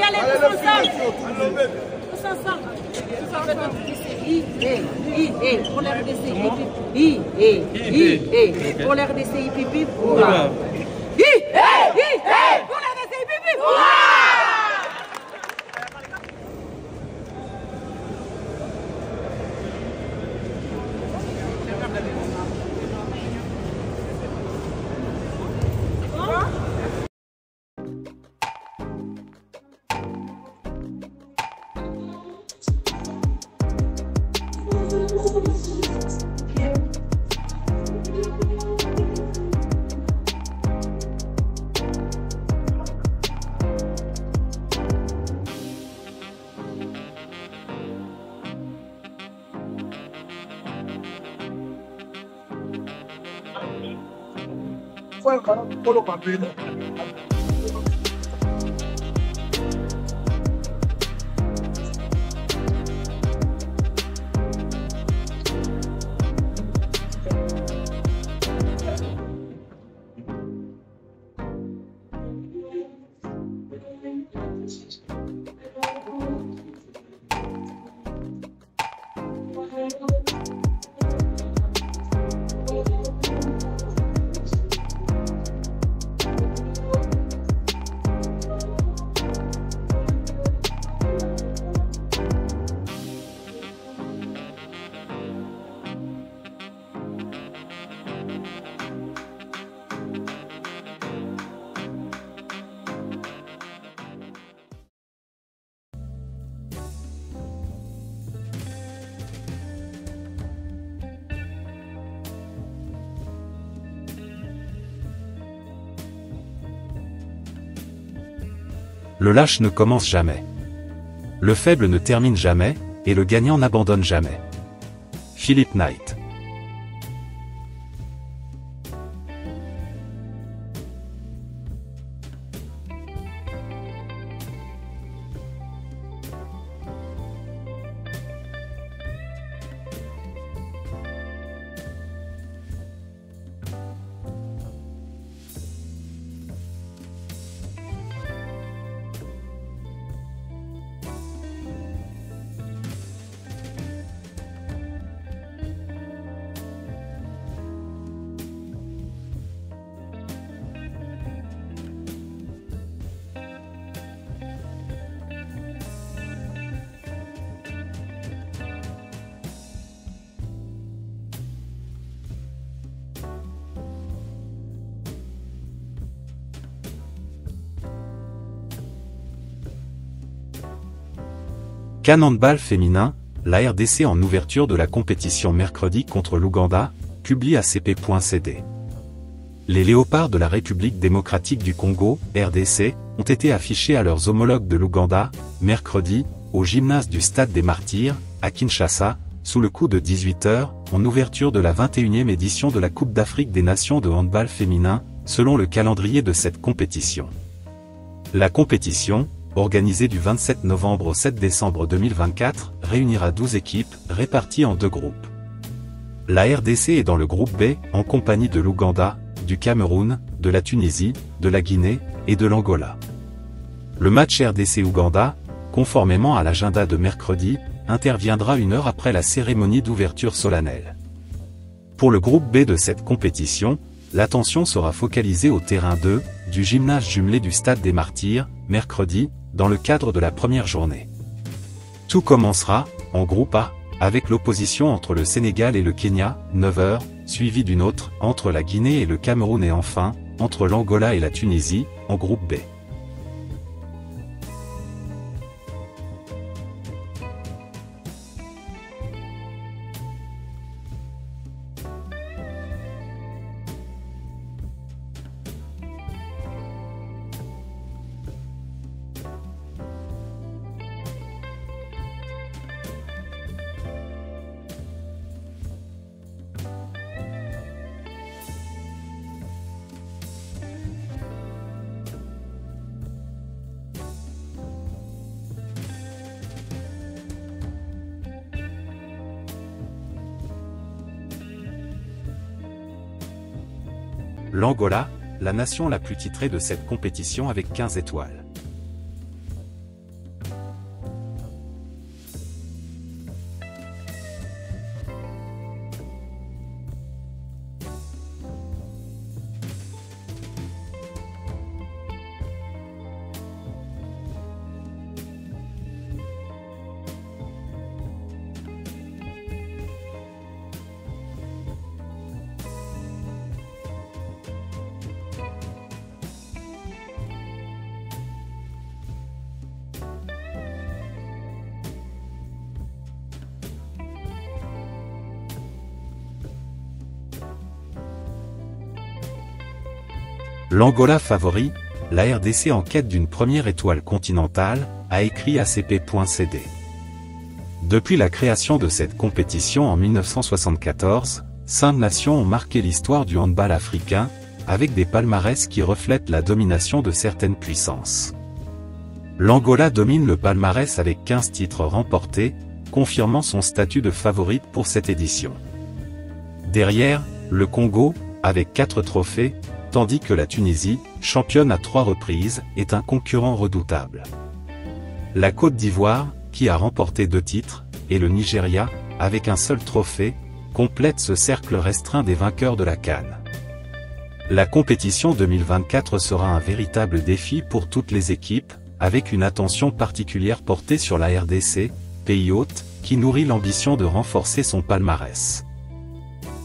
allez, tous ensemble. Tous ensemble. Pour la RDC, pour la RDC, pour la Le lâche ne commence jamais. Le faible ne termine jamais, et le gagnant n'abandonne jamais. Philip Knight. CAN handball féminin, la RDC en ouverture de la compétition mercredi contre l'Ouganda, publie acp.cd. Les léopards de la République démocratique du Congo, RDC, ont été affichés à leurs homologues de l'Ouganda, mercredi, au gymnase du Stade des Martyrs, à Kinshasa, sous le coup de 18h, en ouverture de la 21e édition de la Coupe d'Afrique des Nations de handball féminin, selon le calendrier de cette compétition. La compétition, organisée du 27 novembre au 7 décembre 2024, réunira 12 équipes, réparties en deux groupes. La RDC est dans le groupe B, en compagnie de l'Ouganda, du Cameroun, de la Tunisie, de la Guinée, et de l'Angola. Le match RDC-Ouganda, conformément à l'agenda de mercredi, interviendra 1 heure après la cérémonie d'ouverture solennelle. Pour le groupe B de cette compétition, l'attention sera focalisée au terrain 2, du gymnase jumelé du Stade des Martyrs, mercredi, dans le cadre de la première journée. Tout commencera, en groupe A, avec l'opposition entre le Sénégal et le Kenya, 9h, suivi d'une autre, entre la Guinée et le Cameroun et enfin, entre l'Angola et la Tunisie, en groupe B. L'Angola, la nation la plus titrée de cette compétition avec 15 étoiles. L'Angola favori, la RDC en quête d'une première étoile continentale, a écrit ACP.cd. Depuis la création de cette compétition en 1974, 5 nations ont marqué l'histoire du handball africain, avec des palmarès qui reflètent la domination de certaines puissances. L'Angola domine le palmarès avec 15 titres remportés, confirmant son statut de favorite pour cette édition. Derrière, le Congo, avec 4 trophées, tandis que la Tunisie, championne à 3 reprises, est un concurrent redoutable. La Côte d'Ivoire, qui a remporté 2 titres, et le Nigeria, avec un seul trophée, complètent ce cercle restreint des vainqueurs de la CAN. La compétition 2024 sera un véritable défi pour toutes les équipes, avec une attention particulière portée sur la RDC, pays hôte, qui nourrit l'ambition de renforcer son palmarès.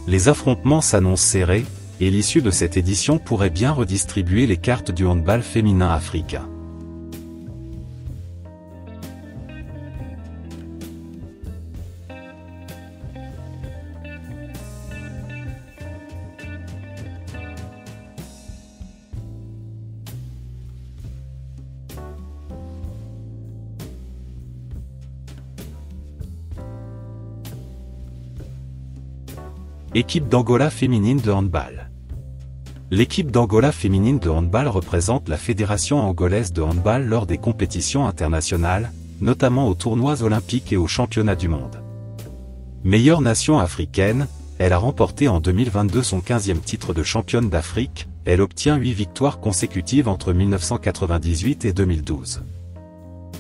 Les affrontements s'annoncent serrés, et l'issue de cette édition pourrait bien redistribuer les cartes du handball féminin africain. Équipe d'Angola féminine de handball. L'équipe d'Angola féminine de handball représente la fédération angolaise de handball lors des compétitions internationales, notamment aux tournois olympiques et aux championnats du monde. Meilleure nation africaine, elle a remporté en 2022 son 15e titre de championne d'Afrique, elle obtient 8 victoires consécutives entre 1998 et 2012.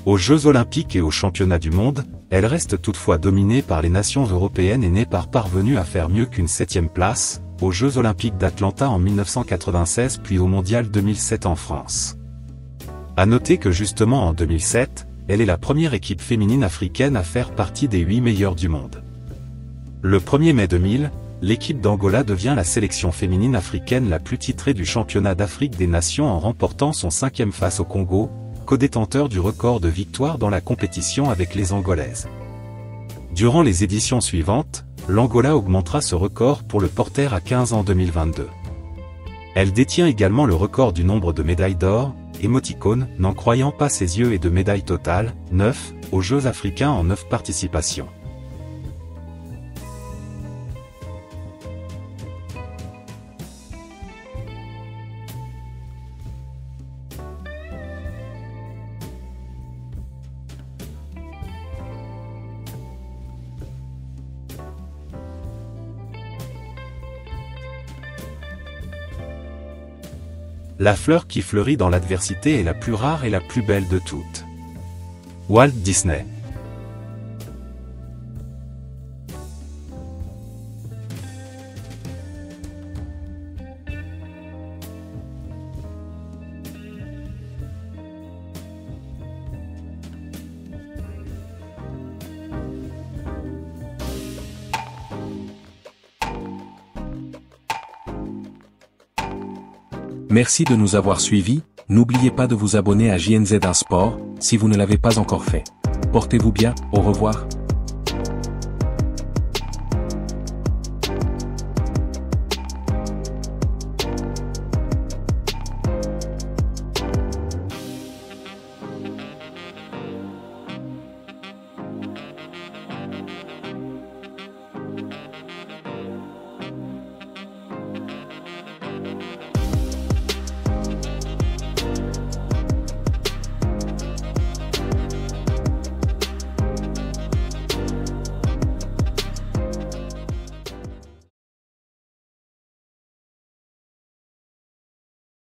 Aux Jeux olympiques et aux championnats du monde, elle reste toutefois dominée par les nations européennes et n'est pas parvenue à faire mieux qu'une 7e place, aux Jeux olympiques d'Atlanta en 1996 puis au Mondial 2007 en France. À noter que justement en 2007, elle est la première équipe féminine africaine à faire partie des 8 meilleures du monde. Le 1er mai 2000, l'équipe d'Angola devient la sélection féminine africaine la plus titrée du championnat d'Afrique des Nations en remportant son 5e face au Congo, co-détenteur du record de victoires dans la compétition avec les Angolaises. Durant les éditions suivantes, l'Angola augmentera ce record pour le porter à 15 en 2022. Elle détient également le record du nombre de médailles d'or, émoticône, n'en croyant pas ses yeux et de médailles totales, 9, aux Jeux africains en 9 participations. La fleur qui fleurit dans l'adversité est la plus rare et la plus belle de toutes. Walt Disney. Merci de nous avoir suivis, n'oubliez pas de vous abonner à JNZ1 Sport, si vous ne l'avez pas encore fait. Portez-vous bien, au revoir.